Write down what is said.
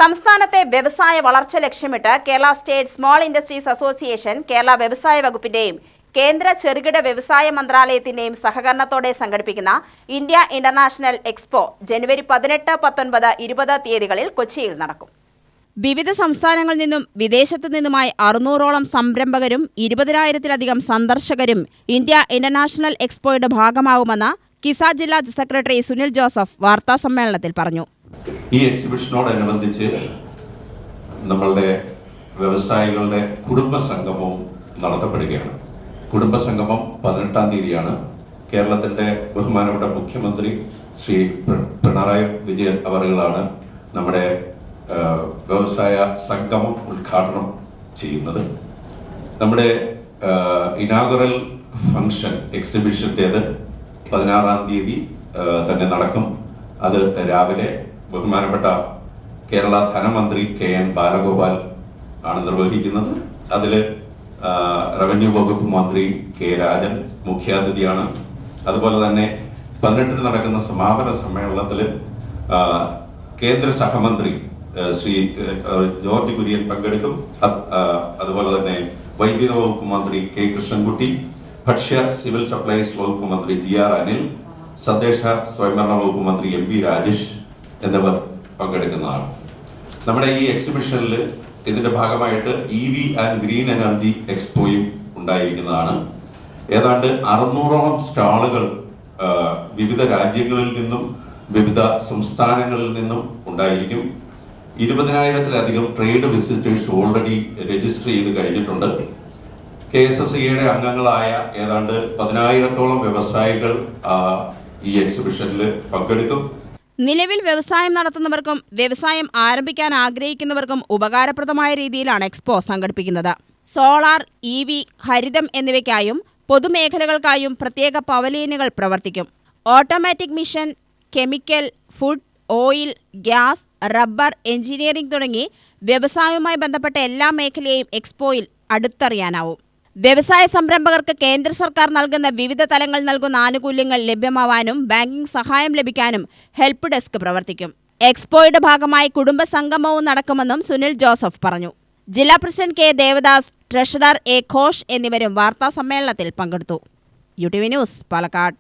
സംസ്ഥാനത്തെ വ്യവസായ വളർച്ച ലക്ഷ്യമിട്ട് Kerala state small industries association Kerala വ്യവസായ വകുപ്പിന്റെയും കേന്ദ്ര ചെറുകിട വ്യവസായ മന്ത്രാലയത്തിന്റെയും സഹകരണത്തോടെ സംഘടിപ്പിക്കുന്ന ഇന്ത്യ ഇന്റർനാഷണൽ എക്സ്പോ ജനുവരി 18, 19, 20 തീയതികളിൽ കൊച്ചിയിൽ നടക്കും. വിവിധ സംസ്ഥാനങ്ങളിൽ നിന്നും വിദേശത്തു നിന്നുമായി 600ഓളം സംരംഭകരും 20,000-ലധികം സന്ദർശകരും ഇന്ത്യ ഇന്റർനാഷണൽ എക്സ്പോയുടെ ഭാഗമാകുമെന്ന് കിസ ജില്ലാ സെക്രട്ടറി സുനിൽ ജോസഫ് വാർത്താസമ്മേളനത്തിൽ പറഞ്ഞു. ഈ എക്സിബിഷനോടനുബന്ധിച്ച് നമ്മളുടെ വ്യവസായികളുടെ കുടുംബ സംഗമവും നടത്തപ്പെടുകയാണ്. കുടുംബ സംഗമം 18-ാം തീയതിയാണ്. കേരളത്തിന്റെ ബഹുമാനപ്പെട്ട മുഖ്യമന്ത്രി ശ്രീ പിണറായി വിജയൻ അവറുകളാണ് നമ്മുടെ വ്യവസായ സംഗമം ഉദ്ഘാടനം ചെയ്യുന്നത്. നമ്മുടെ ഇനാഗുറൽ ഫംഗ്ഷൻ എക്സിബിഷൻ്റേത് 16-ാം തീയതി തന്നെ നടക്കും. അത് രാവിലെ ബഹുമാനപ്പെട്ട കേരള ധനമന്ത്രി KN ബാലഗോപാൽ ആണ് നിർവഹിക്കുന്നത്. അതിൽ റവന്യൂ വകുപ്പ് മന്ത്രി K രാജൻ മുഖ്യാതിഥിയാണ്. അതുപോലെ തന്നെ 18-ന് നടക്കുന്ന സമാപന സമ്മേളനത്തിൽ കേന്ദ്ര സഹമന്ത്രി ശ്രീ ജോർജ് കുര്യൻ പങ്കെടുക്കും. അതുപോലെ തന്നെ വൈദ്യുത വകുപ്പ് മന്ത്രി K കൃഷ്ണൻകുട്ടി, ഭക്ഷ്യ സിവിൽ സപ്ലൈസ് വകുപ്പ് മന്ത്രി GR അനിൽ, തദ്ദേശ സ്വയംഭരണ വകുപ്പ് മന്ത്രി MP രാജേഷ് എന്നിവർ പങ്കെടുക്കുന്നതാണ്. നമ്മുടെ ഈ എക്സിബിഷനിൽ ഇതിന്റെ ഭാഗമായിട്ട് EV ആൻഡ് ഗ്രീൻ എനർജി എക്സ്പോയും ഉണ്ടായിരിക്കുന്നതാണ്. ഏതാണ്ട് 600ഓളം സ്റ്റാളുകൾ വിവിധ രാജ്യങ്ങളിൽ നിന്നും വിവിധ സംസ്ഥാനങ്ങളിൽ നിന്നും ഉണ്ടായിരിക്കും. 20,000-ലധികം ട്രേഡ് വിസിറ്റേഴ്സ് ഓൾറെഡി രജിസ്റ്റർ ചെയ്ത് കഴിഞ്ഞിട്ടുണ്ട്. KSSIയുടെ അംഗങ്ങളായ ഏതാണ്ട് 10,000-ഓളം വ്യവസായികൾ ഈ എക്സിബിഷനിൽ പങ്കെടുക്കും. നിലവിൽ വ്യവസായം നടത്തുന്നവർക്കും വ്യവസായം ആരംഭിക്കാൻ ആഗ്രഹിക്കുന്നവർക്കും ഉപകാരപ്രദമായ രീതിയിലാണ് എക്സ്പോ സംഘടിപ്പിക്കുന്നത്. സോളാർ, EV, ഹരിതം എന്നിവയ്ക്കായും പൊതുമേഖലകൾക്കായും പ്രത്യേക പവലിയനുകൾ പ്രവർത്തിക്കും. Automatic mission, chemical, food, oil, gas, rubber, engineering തുടങ്ങി വ്യവസായവുമായി ബന്ധപ്പെട്ട എല്ലാ മേഖലയെയും എക്സ്പോയിൽ അടുത്തറിയാനാവും. വ്യവസായ സംരംഭകർക്ക് കേന്ദ്ര സർക്കാർ നൽകുന്ന വിവിധ തലങ്ങളിൽ നൽകുന്ന ആനുകൂല്യങ്ങൾ ലഭ്യമാവാനും ബാങ്കിംഗ് സഹായം ലഭിക്കാനും ഹെൽപ്പ് ഡെസ്ക് പ്രവർത്തിക്കും. എക്സ്പോയുടെ ഭാഗമായി കുടുംബ സംഗമവും നടക്കുമെന്നും സുനിൽ ജോസഫ് പറഞ്ഞു. ജില്ലാ president K Devadas, treasurer A Ghosh എന്നിവരും വാർത്താ സമ്മേളനത്തിൽ പങ്കെടുത്തു. UTV news, Palakkad.